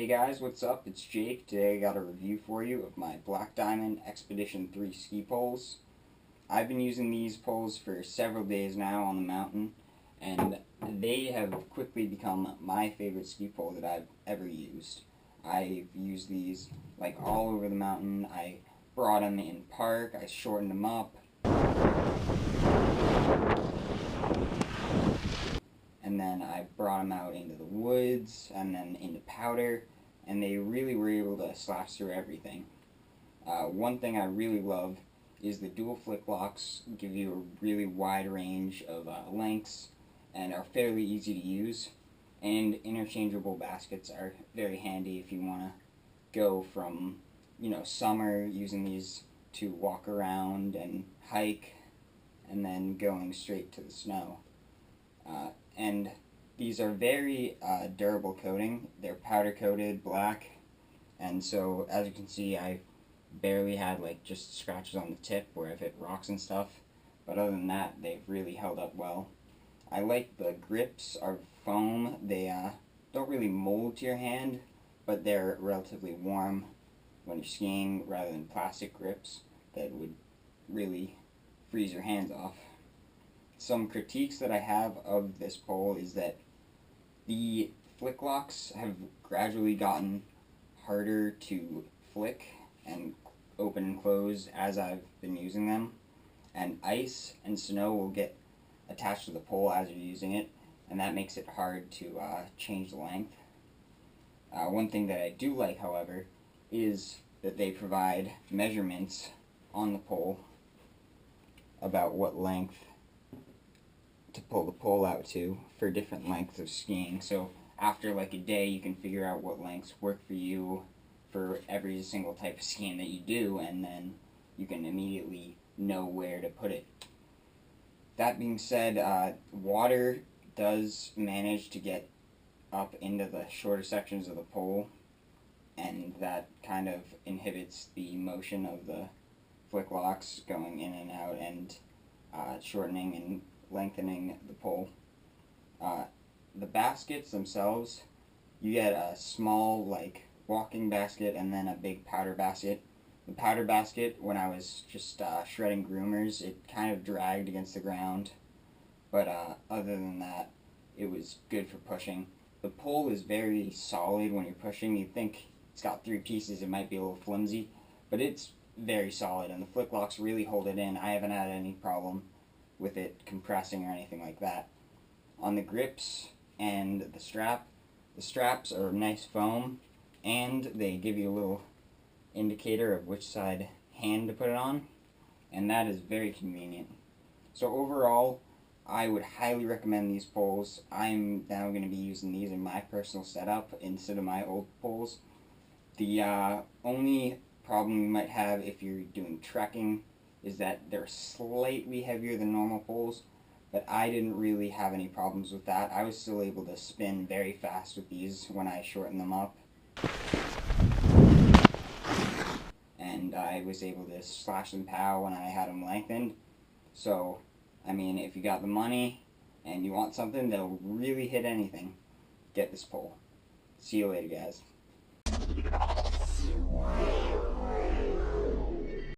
Hey guys, what's up? It's Jake. Today I got a review for you of my Black Diamond Expedition 3 ski poles. I've been using these poles for several days now on the mountain, and they have quickly become my favorite ski pole that I've ever used. I've used these like all over the mountain. I brought them in park, I shortened them up, and then I brought them out into the woods and then into powder, and they really were able to slash through everything. One thing I really love is the dual flick locks give you a really wide range of lengths and are fairly easy to use, and interchangeable baskets are very handy if you want to go from summer using these to walk around and hike, and then going straight to the snow. And these are very durable coating. They're powder coated black, and so as you can see, I barely had just scratches on the tip where I've hit rocks and stuff, but other than that, they've really held up well. I like the grips are foam. They don't really mold to your hand, but they're relatively warm when you're skiing, rather than plastic grips that would really freeze your hands off. Some critiques that I have of this pole is that the flick locks have gradually gotten harder to flick and open and close as I've been using them, and ice and snow will get attached to the pole as you're using it, and that makes it hard to change the length. One thing that I do like, however, is that they provide measurements on the pole about what length to pull the pole out to for different lengths of skiing. So after a day, you can figure out what lengths work for you for every single type of skiing that you do, and then you can immediately know where to put it. That being said, water does manage to get up into the shorter sections of the pole, and that kind of inhibits the motion of the flick locks going in and out, and shortening and lengthening the pole. The baskets themselves, you get a small walking basket and then a big powder basket. The powder basket, when I was just shredding groomers, it kind of dragged against the ground, but other than that, it was good for pushing. The pole is very solid when you're pushing. You'd think it's got 3 pieces, it might be a little flimsy, but it's very solid, and the flick locks really hold it in. I haven't had any problem with it compressing or anything like that. On the grips and the straps are nice foam, and they give you a little indicator of which side hand to put it on, and that is very convenient. So overall, I would highly recommend these poles. I'm now going to be using these in my personal setup instead of my old poles. The only problem you might have if you're doing trekking is that they're slightly heavier than normal poles, but I didn't really have any problems with that. I was still able to spin very fast with these when I shortened them up, and I was able to slash and pow when I had them lengthened. So, I mean, if you got the money and you want something that'll really hit anything, get this pole. See you later, guys.